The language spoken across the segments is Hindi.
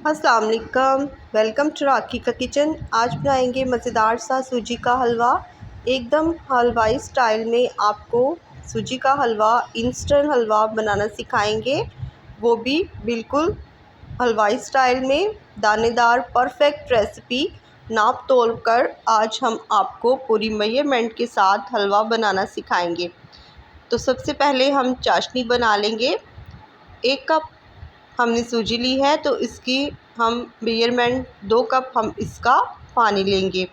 अस्सलाम वालेकुम, वेलकम टू राखी का किचन। आज बनाएंगे मज़ेदार सा सूजी का हलवा। एकदम हलवाई स्टाइल में आपको सूजी का हलवा, इंस्टेंट हलवा बनाना सिखाएंगे, वो भी बिल्कुल हलवाई स्टाइल में। दानेदार परफेक्ट रेसिपी नाप तोल कर आज हम आपको पूरी मेजरमेंट के साथ हलवा बनाना सिखाएंगे। तो सबसे पहले हम चाशनी बना लेंगे। 1 कप हमने सूजी ली है, तो इसकी हम मेजरमेंट 2 कप हम इसका पानी लेंगे।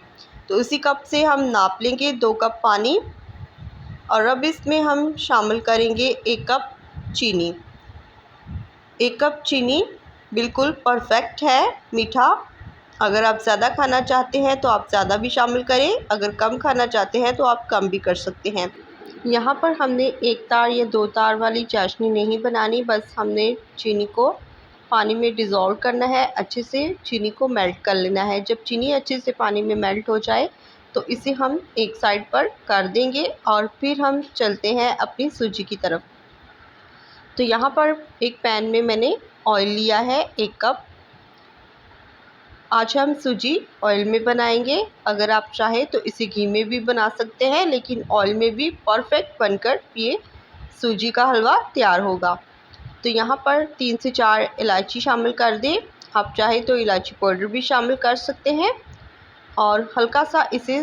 तो इसी कप से हम नाप लेंगे 2 कप पानी। और अब इसमें हम शामिल करेंगे 1 कप चीनी। 1 कप चीनी बिल्कुल परफेक्ट है मीठा। अगर आप ज़्यादा खाना चाहते हैं तो आप ज़्यादा भी शामिल करें, अगर कम खाना चाहते हैं तो आप कम भी कर सकते हैं। यहाँ पर हमने 1 तार या 2 तार वाली चाशनी नहीं बनानी, बस हमने चीनी को पानी में डिज़ोल्व करना है, अच्छे से चीनी को मेल्ट कर लेना है। जब चीनी अच्छे से पानी में मेल्ट हो जाए तो इसे हम एक साइड पर कर देंगे और फिर हम चलते हैं अपनी सूजी की तरफ। तो यहाँ पर एक पैन में मैंने ऑयल लिया है 1 कप। आज हम सूजी ऑयल में बनाएंगे। अगर आप चाहें तो इसे घी में भी बना सकते हैं, लेकिन ऑयल में भी परफेक्ट बनकर ये सूजी का हलवा तैयार होगा। तो यहाँ पर 3 से 4 इलायची शामिल कर दें। आप चाहें तो इलायची पाउडर भी शामिल कर सकते हैं और हल्का सा इसे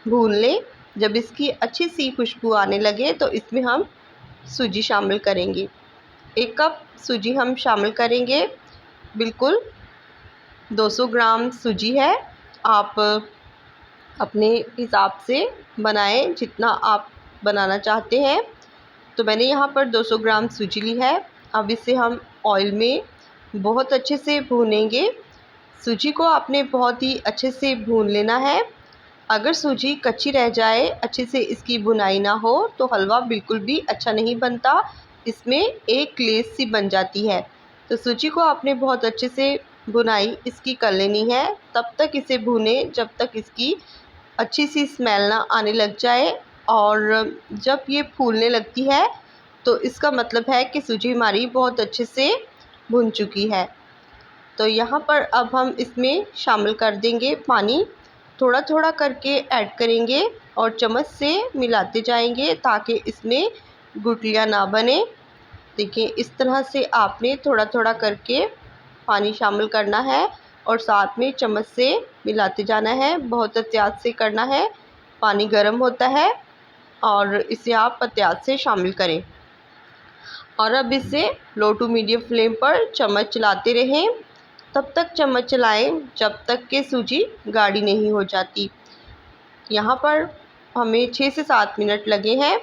भून लें। जब इसकी अच्छी सी खुशबू आने लगे तो इसमें हम सूजी शामिल करेंगे। 1 कप सूजी हम शामिल करेंगे। बिल्कुल 200 ग्राम सूजी है। आप अपने हिसाब से बनाएं जितना आप बनाना चाहते हैं। तो मैंने यहाँ पर 200 ग्राम सूजी ली है। अब इसे हम ऑयल में बहुत अच्छे से भूनेंगे। सूजी को आपने बहुत ही अच्छे से भून लेना है। अगर सूजी कच्ची रह जाए, अच्छे से इसकी भुनाई ना हो, तो हलवा बिल्कुल भी अच्छा नहीं बनता, इसमें एक ग्लेज़ सी बन जाती है। तो सूजी को आपने बहुत अच्छे से भुनाई इसकी कर लेनी है। तब तक इसे भूनें जब तक इसकी अच्छी सी स्मेल ना आने लग जाए। और जब ये फूलने लगती है तो इसका मतलब है कि सूजी हमारी बहुत अच्छे से भुन चुकी है। तो यहाँ पर अब हम इसमें शामिल कर देंगे पानी। थोड़ा थोड़ा करके ऐड करेंगे और चम्मच से मिलाते जाएंगे ताकि इसमें गुठलियाँ ना बने। देखिए, इस तरह से आपने थोड़ा थोड़ा करके पानी शामिल करना है और साथ में चम्मच से मिलाते जाना है। बहुत एहतियात से करना है, पानी गर्म होता है और इसे आप एहतियात से शामिल करें। और अब इसे लो टू मीडियम फ्लेम पर चम्मच चलाते रहें। तब तक चम्मच चलाएं जब तक कि सूजी गाढ़ी नहीं हो जाती। यहाँ पर हमें 6 से 7 मिनट लगे हैं।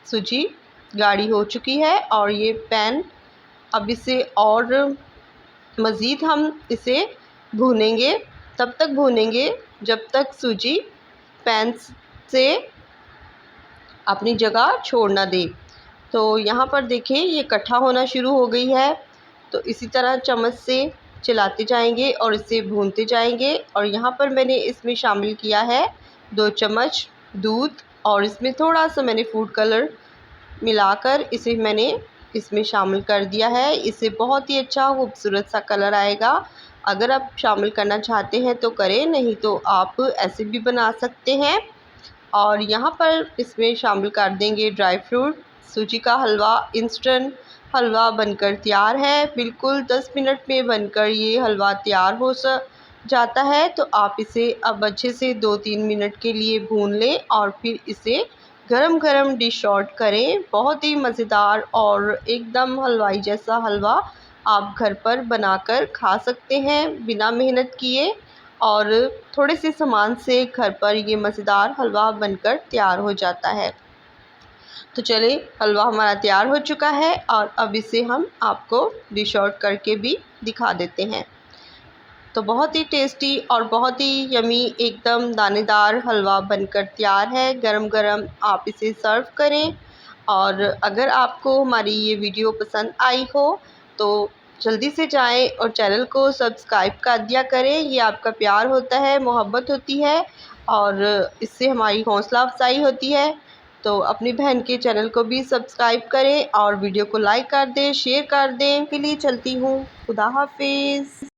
सूजी गाढ़ी हो चुकी है और ये पैन, अब इसे और मज़ीद हम इसे भूनेंगे। तब तक भूनेंगे जब तक सूजी पैन से अपनी जगह छोड़ ना दे। तो यहाँ पर देखें, ये इकट्ठा होना शुरू हो गई है। तो इसी तरह चम्मच से चलाते जाएंगे और इसे भूनते जाएंगे। और यहाँ पर मैंने इसमें शामिल किया है 2 चम्मच दूध और इसमें थोड़ा सा मैंने फूड कलर मिलाकर इसे मैंने इसमें शामिल कर दिया है। इससे बहुत ही अच्छा खूबसूरत सा कलर आएगा। अगर आप शामिल करना चाहते हैं तो करें, नहीं तो आप ऐसे भी बना सकते हैं। और यहाँ पर इसमें शामिल कर देंगे ड्राई फ्रूट। सूजी का हलवा, इंस्टेंट हलवा बनकर तैयार है। बिल्कुल 10 मिनट में बनकर ये हलवा तैयार हो जाता है। तो आप इसे अब अच्छे से 2-3 मिनट के लिए भून लें और फिर इसे गरम गरम डिश आउट करें। बहुत ही मज़ेदार और एकदम हलवाई जैसा हलवा आप घर पर बनाकर खा सकते हैं बिना मेहनत किए। और थोड़े से सामान से घर पर ये मज़ेदार हलवा बनकर तैयार हो जाता है। तो चलिए, हलवा हमारा तैयार हो चुका है और अब इसे हम आपको डिश आउट करके भी दिखा देते हैं। तो बहुत ही टेस्टी और बहुत ही यमी एकदम दानेदार हलवा बनकर तैयार है। गरम गरम आप इसे सर्व करें। और अगर आपको हमारी ये वीडियो पसंद आई हो तो जल्दी से जाएं और चैनल को सब्सक्राइब कर दिया करें। ये आपका प्यार होता है, मोहब्बत होती है और इससे हमारी हौसला अफजाई होती है। तो अपनी बहन के चैनल को भी सब्सक्राइब करें और वीडियो को लाइक कर दें, शेयर कर दें। के लिए चलती हूँ। खुदा हाफिज़।